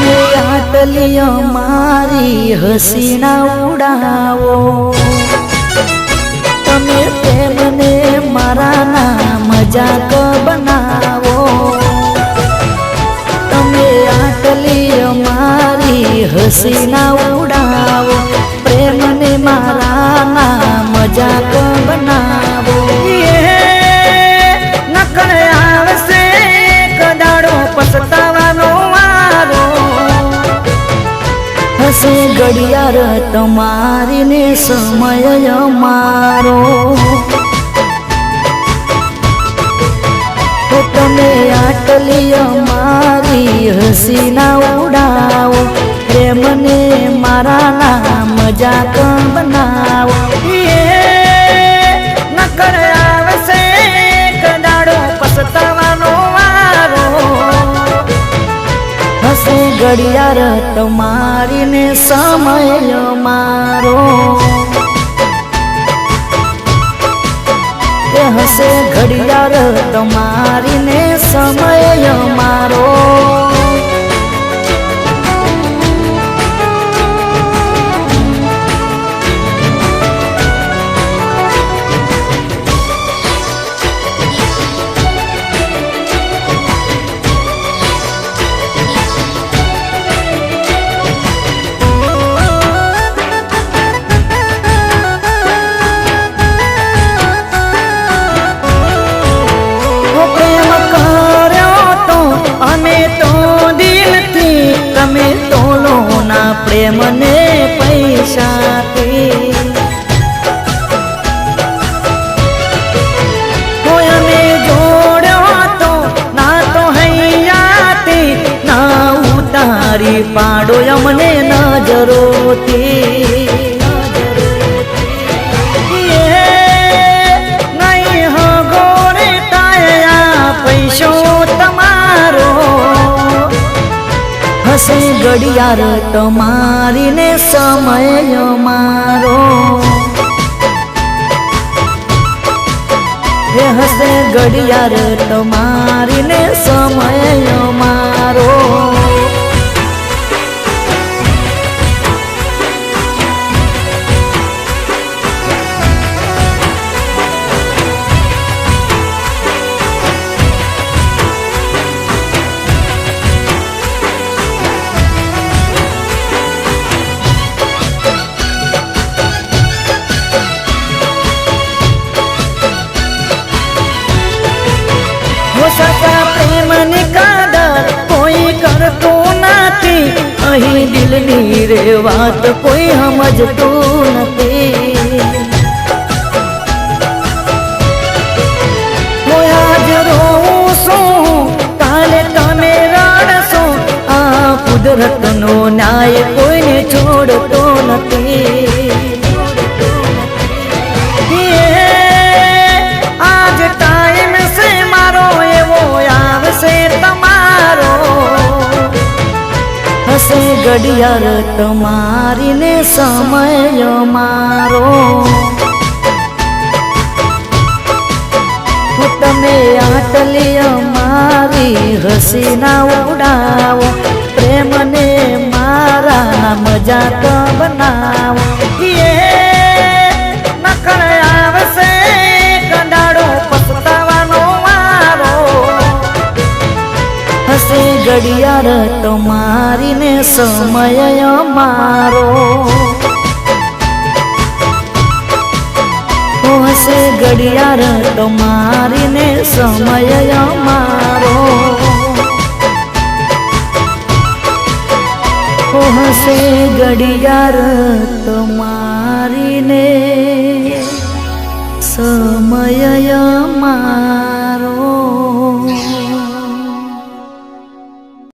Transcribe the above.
તમે આટલી અમારી હસીના ઉડાવો, તમે પ્રેમને મારા ના મજાક બનાવો, તમે આટલી અમારી હસીના ઉડાવો, પ્રેમને મારા ના મજાક બનાવો. નકળ આવશે કદાડો પછતાવાનો વારો, હશે ઘડિયાળ તમારી ને સમય અમારો. તમે આટલી અમારી હસીના ઉડાવો, પ્રેમને મારા ના મજાક બનાવો. નકળ આવશે કદાડો પછતાવાનો વારો, હશે ઘડિયાળ તમારી ને સમય મારો. હશે ઘડિયાળ તમારી ને સમય મારો. તમે તોલો ના પ્રેમને પૈસાથી, કોઈ અમે જોડ્યો તો ના તો હૈયાથી, ના ઉતારી પાડો અમને નજરોથી. નહીં હગોરે તાયા પૈસો તમારો, હશે ઘડિયાળ તમારી ને સમય મારો. હશે ઘડિયાળ તમારી ને સમય મારો. સાચા પ્રેમની કદર કોઈ કરતું નથી, અહીં દિલની રે વાત કોઈ સમજતું નથી. આજ રોઉં છું કાલે તમે રડશો, આ કુદરતનો ન્યાય કોઈને છોડતો નથી. આજ ટાઈમ છે મારો એવો આવશે તમારો, હશે ઘડિયાળ તમારી ને સમય મારો. તમે આટલી અમારી હસીના ઉડાવો, પ્રેમને મારા મજાક બનાવો. નકળ આવશે કદાડો પછતાવાનો વારો, હશે ઘડિયાળ તમારી ને સમય મારો. હશે ઘડિયાળ તમારી ને સમય મારો. હશે ઘડિયાળ તમારી ને સમય મારો.